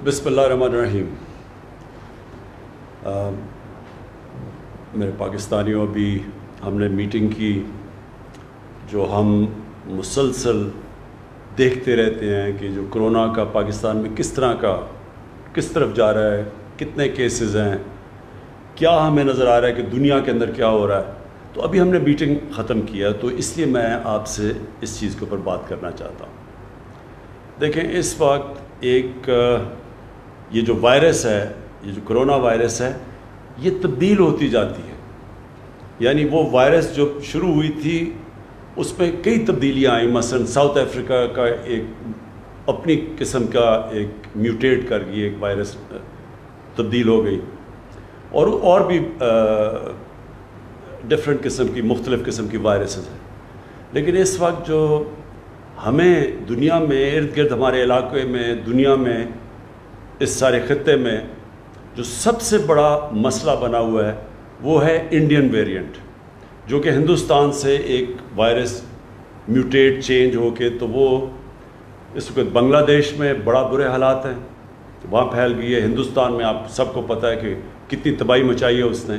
بسم اللہ الرحمن الرحیم. میرے پاکستانیوں، ابھی ہم نے میٹنگ کی جو ہم مسلسل دیکھتے رہتے ہیں کہ جو کرونا کا پاکستان میں کس طرف جا رہا ہے، کتنے کیسز ہیں، کیا ہمیں نظر آ رہا ہے کہ دنیا کے اندر کیا ہو رہا ہے. تو ابھی ہم نے میٹنگ ختم کیا، تو اس لیے میں آپ سے اس چیز کے اوپر بات کرنا چاہتا ہوں. دیکھیں، اس وقت یہ جو وائرس ہے، یہ جو کرونا وائرس ہے، یہ تبدیل ہوتی جاتی ہے. یعنی وہ وائرس جو شروع ہوئی تھی اس پہ کئی تبدیلیاں آئیں. مثلا ساؤتھ افریقہ کا ایک اپنی قسم کا ایک میوٹیٹ کر گئی ایک وائرس تبدیل ہو گئی، اور بھی ڈفرینٹ قسم کی مختلف قسم کی وائرسز ہیں. لیکن اس وقت جو ہمیں دنیا میں ارد گرد ہمارے علاقے میں، دنیا میں، اس سارے خطے میں جو سب سے بڑا مسئلہ بنا ہوا ہے وہ ہے انڈین ویریئنٹ، جو کہ ہندوستان سے ایک وائرس میوٹیٹ چینج ہو کے تو وہ اس وقت بنگلہ دیش میں بڑا برے حالات ہیں، وہاں پھیل گئی ہے. ہندوستان میں آپ سب کو پتہ ہے کہ کتنی تباہی مچائی ہے اس نے.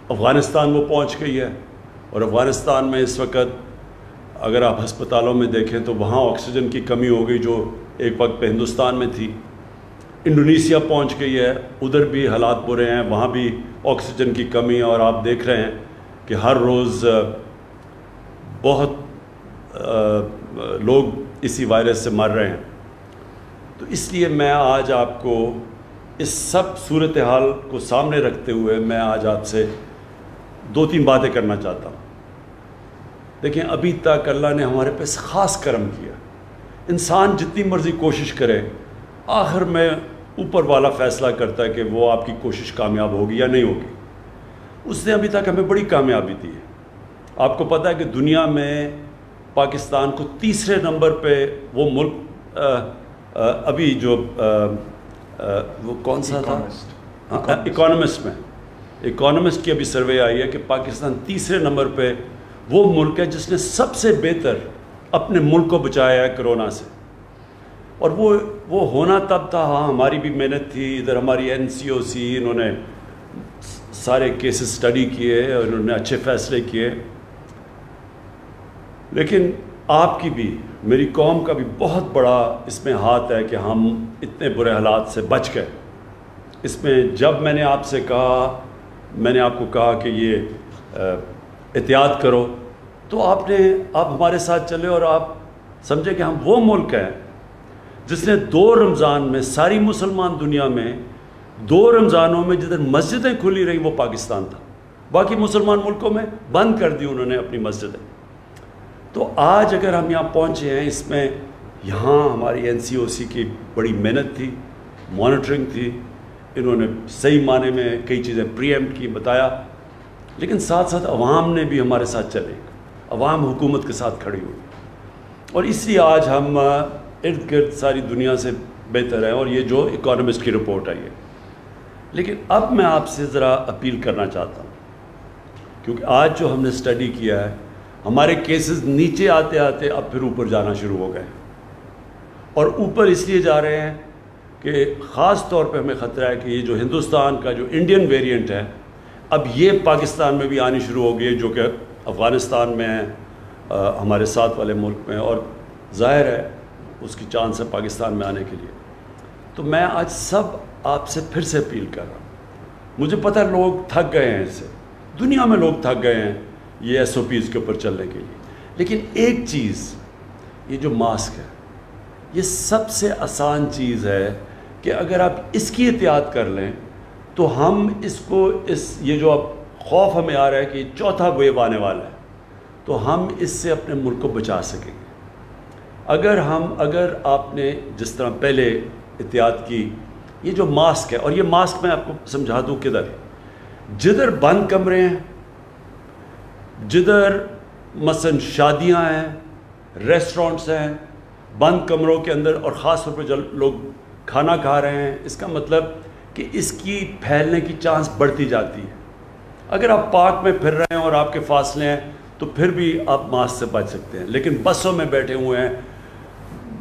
افغانستان وہ پہنچ گئی ہے، اور افغانستان میں اس وقت اگر آپ ہسپتالوں میں دیکھیں تو وہاں آکسیجن کی کمی ہو گئی جو ایک وقت پہ ہندوستان میں تھی. انڈونیشیا پہنچ گئی ہے، ادھر بھی حالات برے ہیں، وہاں بھی آکسیجن کی کمی ہے، اور آپ دیکھ رہے ہیں کہ ہر روز بہت لوگ اسی وائرس سے مر رہے ہیں. تو اس لیے میں آج آپ کو اس سب صورتحال کو سامنے رکھتے ہوئے میں آج آپ سے 2-3 باتیں کرنا چاہتا ہوں. دیکھیں، ابھی تک اللہ نے ہمارے پہ خاص کرم کیا. انسان جتنی مرضی کوشش کرے، آخر میں اوپر والا فیصلہ کرتا ہے کہ وہ آپ کی کوشش کامیاب ہوگی یا نہیں ہوگی. اس نے ابھی تک ہمیں بڑی کامیابی دی ہے. آپ کو پتہ ہے کہ دنیا میں پاکستان کو 3رے نمبر پہ وہ ملک ابھی جو وہ کون سا تھا، اکانومسٹ کی ابھی سروے آئی ہے کہ پاکستان 3رے نمبر پہ وہ ملک ہے جس نے سب سے بہتر اپنے ملک کو بچایا ہے کرونا سے. اور وہ ہونا تب تھا. ہاں، ہماری بھی محنت تھی. ادھر ہماری NCOC، انہوں نے سارے کیسز سٹڈی کیے اور انہوں نے اچھے فیصلے کیے. لیکن آپ کی بھی، میری قوم کا بھی بہت بڑا اس میں ہاتھ ہے کہ ہم اتنے برے حالات سے بچ گئے. اس میں جب میں نے آپ سے کہا، میں نے آپ کو کہا کہ یہ احتیاط کرو، تو آپ ہمارے ساتھ چلے اور آپ سمجھے کہ ہم وہ ملک ہیں جس نے 2 رمضان میں ساری مسلمان دنیا میں 2 رمضانوں میں جدھر مسجدیں کھلی رہیں وہ پاکستان تھا. باقی مسلمان ملکوں میں بند کر دی انہوں نے اپنی مسجدیں. تو آج اگر ہم یہاں پہنچے ہیں، اس میں یہاں ہماری NCOC کی بڑی محنت تھی، مانیٹرنگ تھی. انہوں نے صحیح معنی میں کئی چیزیں پری ایمپٹ کی، بتایا. لیکن ساتھ ساتھ عوام نے بھی ہمارے ساتھ چلے، عوام حکومت کے ساتھ کھڑی ہوئی. اور اس لیے آج ہم ارد گرد ساری دنیا سے بہتر ہیں، اور یہ جو اکانومسٹ کی رپورٹ آئی ہے. لیکن اب میں آپ سے ذرا اپیل کرنا چاہتا ہوں، کیونکہ آج جو ہم نے سٹڈی کیا ہے، ہمارے کیسز نیچے آتے آتے اب پھر اوپر جانا شروع ہو گئے. اور اوپر اس لیے جا رہے ہیں کہ خاص طور پہ ہمیں خطرہ ہے کہ یہ جو ہندوستان کا جو انڈین ویریئنٹ ہے، اب یہ پاکستان میں بھی آنی شروع ہو گئی ہے، جو کہ افغانستان میں ہے، ہمارے ساتھ والے ملک میں، اور ظاہر ہے اس کی چانس ہے پاکستان میں آنے کے لیے. تو میں آج آپ سے پھر سے اپیل کر رہا ہوں. مجھے پتہ ہے لوگ تھک گئے ہیں، اس سے دنیا میں لوگ تھک گئے ہیں یہ SOPs کے اوپر چلنے کے لیے. لیکن ایک چیز، یہ جو ماسک ہے، یہ سب سے آسان چیز ہے کہ اگر آپ اس کی احتیاط کر لیں تو ہم اس کو یہ جو اب خوف ہمیں آ رہا ہے کہ 4تھا ویو آنے والا ہے، تو ہم اس سے اپنے ملک کو بچا سکیں گے. اگر آپ نے جس طرح پہلے احتیاط کی، یہ جو ماسک ہے، اور یہ ماسک میں آپ کو سمجھا دوں کدھر جدھر بند کمرے ہیں، جدھر مثلا شادیاں ہیں، ریسٹورنٹس ہیں، بند کمروں کے اندر، اور خاص طور پہ جب لوگ کھانا کھا رہے ہیں، اس کا مطلب کہ اس کی پھیلنے کی چانس بڑھتی جاتی ہے. اگر آپ پارک میں پھر رہے ہیں اور آپ کے فاصلے ہیں تو پھر بھی آپ ماسک سے بچ سکتے ہیں. لیکن بسوں میں بیٹھے ہوئے ہیں،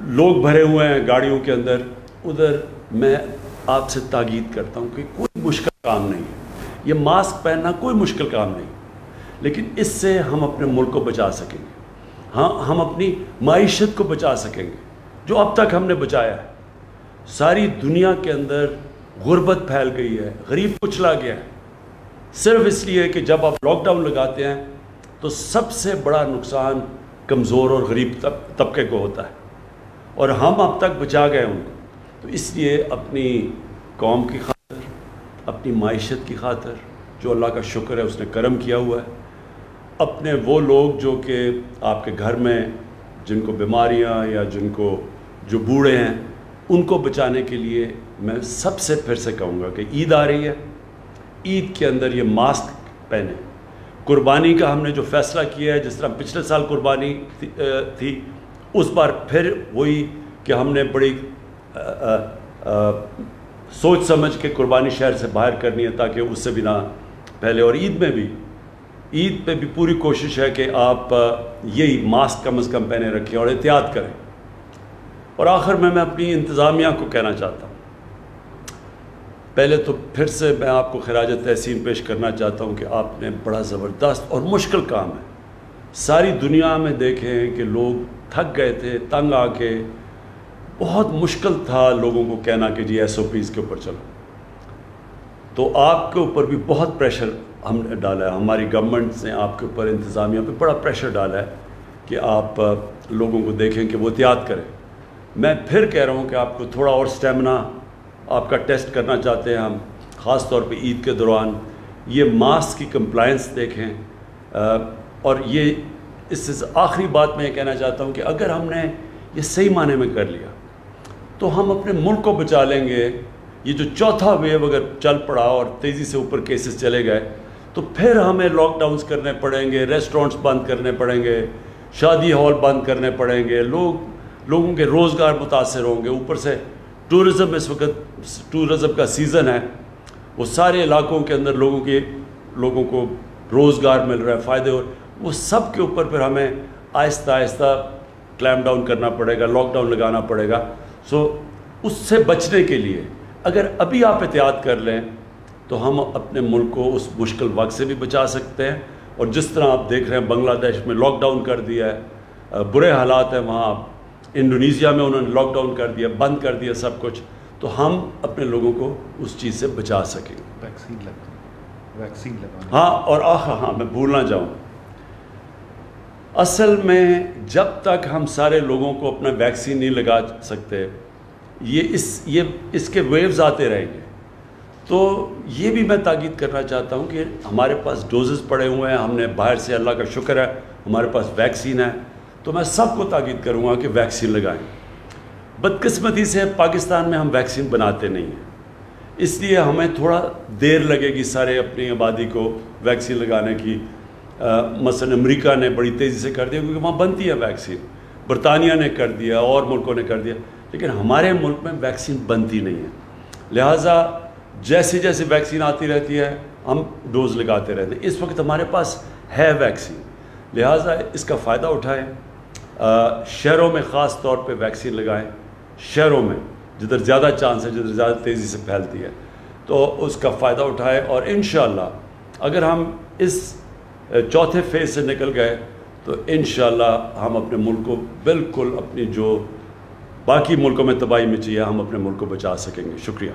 لوگ بھرے ہوئے ہیں گاڑیوں کے اندر، ادھر میں آپ سے تاکید کرتا ہوں کہ کوئی مشکل کام نہیں ہے، یہ ماسک پہننا کوئی مشکل کام نہیں، لیکن اس سے ہم اپنے ملک کو بچا سکیں گے، ہاں ہم اپنی معیشت کو بچا سکیں گے جو اب تک ہم نے بچایا ہے۔ ساری دنیا کے اندر غربت پھیل گئی ہے، غریب کچلا گیا ہے، صرف اس لیے کہ جب آپ لاک ڈاؤن لگاتے ہیں تو سب سے بڑا نقصان کمزور اور غریب طبقے کو ہوتا ہے، اور ہم اب تک بچا گئے ان کو۔ تو اس لیے اپنی قوم کی خاطر، اپنی معیشت کی خاطر، جو اللہ کا شکر ہے اس نے کرم کیا ہوا ہے، اپنے وہ لوگ جو کہ آپ کے گھر میں جن کو بیماریاں یا جو بوڑھے ہیں ان کو بچانے کے لیے میں سب سے پھر سے کہوں گا کہ عید آ رہی ہے، عید کے اندر یہ ماسک پہنیں۔ قربانی کا ہم نے جو فیصلہ کیا ہے، جس طرح پچھلے سال قربانی تھی، اس بار پھر وہی کہ ہم نے بڑی سوچ سمجھ کے قربانی شہر سے باہر کرنی ہے تاکہ اس سے بھی نہ پھیلے، اور عید پہ بھی پوری کوشش ہے کہ آپ یہی ماسک کم از کم پہنے رکھیں اور احتیاط کریں۔ اور آخر میں اپنی انتظامیہ کو کہنا چاہتا ہوں، پہلے تو پھر سے میں آپ کو خراج تحسین پیش کرنا چاہتا ہوں کہ آپ نے بڑا زبردست اور مشکل کام ہے۔ ساری دنیا میں دیکھیں کہ لوگ تھک گئے تھے، تنگ آ کے، بہت مشکل تھا لوگوں کو کہنا کہ جی SOPs کے اوپر چلو، تو آپ کے اوپر بھی بہت پریشر ہم نے ڈالا ہے، ہماری گورنمنٹ نے آپ کے اوپر، انتظامیہ پہ بڑا پریشر ڈالا ہے کہ آپ لوگوں کو دیکھیں کہ وہ احتیاط کریں۔ میں پھر کہہ رہا ہوں کہ آپ کو تھوڑا اور سٹیمنا آپ کا ٹیسٹ کرنا چاہتے ہیں ہم، خاص طور پہ عید کے دوران یہ ماسک کی کمپلائنس دیکھیں، اور یہ اس سے آخری بات میں یہ کہنا چاہتا ہوں کہ اگر ہم نے یہ صحیح معنی میں کر لیا تو ہم اپنے ملک کو بچا لیں گے۔ یہ جو چوتھا ویو اگر چل پڑا اور تیزی سے اوپر کیسز چلے گئے تو پھر ہمیں لاک ڈاؤنز کرنے پڑیں گے، ریسٹورنٹس بند کرنے پڑیں گے، شادی ہال بند کرنے پڑیں گے، لوگوں کے روزگار متاثر ہوں گے، اوپر سے ٹورزم، اس وقت ٹورزم کا سیزن ہے، وہ سارے علاقوں کے اندر لوگوں کو روزگار مل رہا ہے، فائدے ہو، وہ سب کے اوپر پھر ہمیں آہستہ آہستہ کلیم ڈاؤن کرنا پڑے گا، لاک ڈاؤن لگانا پڑے گا۔ اس سے بچنے کے لیے اگر ابھی آپ احتیاط کر لیں تو ہم اپنے ملک کو اس مشکل وقت سے بھی بچا سکتے ہیں، اور جس طرح آپ دیکھ رہے ہیں بنگلہ دیش میں لاک ڈاؤن کر دیا ہے، برے حالات ہیں وہاں، انڈونیزیا میں انہوں نے لاک ڈاؤن کر دیا، بند کر دیا سب کچھ، تو ہم اپنے لوگوں کو اس چیز سے بچا سکیں۔ ویکسین لگانا، ہاں، اور ہاں میں بھول نہ جاؤں، اصل میں جب تک ہم سارے لوگوں کو اپنا ویکسین نہیں لگا سکتے، یہ اس کے ویوز آتے رہیں گے۔ تو یہ بھی میں تاکید کرنا چاہتا ہوں کہ ہمارے پاس ڈوزز پڑے ہوئے ہیں، ہم نے باہر سے، اللہ کا شکر ہے ہمارے پاس ویکسین ہے، تو میں سب کو تاکید کروں گا کہ ویکسین لگائیں۔ بدقسمتی سے پاکستان میں ہم ویکسین بناتے نہیں ہیں، اس لیے ہمیں تھوڑا دیر لگے گی سارے اپنی آبادی کو ویکسین لگانے کی۔ مثلا امریکہ نے بڑی تیزی سے کر دیا کیونکہ وہاں بنتی ہے ویکسین، برطانیہ نے کر دیا، اور ملکوں نے کر دیا، لیکن ہمارے ملک میں ویکسین بنتی نہیں ہے، لہٰذا جیسے جیسے ویکسین آتی رہتی ہے ہم ڈوز لگاتے رہتے ہیں۔ اس وقت ہمارے پاس ہے ویکسین، لہٰذا اس کا فائدہ اٹھائیں، شہروں میں خاص طور پہ ویکسین لگائیں، شہروں میں جدھر زیادہ چانس ہے، جدھر زیادہ تیزی سے پھیلتی ہے، تو اس کا فائدہ اٹھائیں، اور انشاءاللہ اگر ہم اس چوتھے فیز سے نکل گئے تو انشاءاللہ ہم اپنے ملک کو بالکل اپنی جو باقی ملکوں میں تباہی مچی ہے، ہم اپنے ملک کو بچا سکیں گے۔ شکریہ۔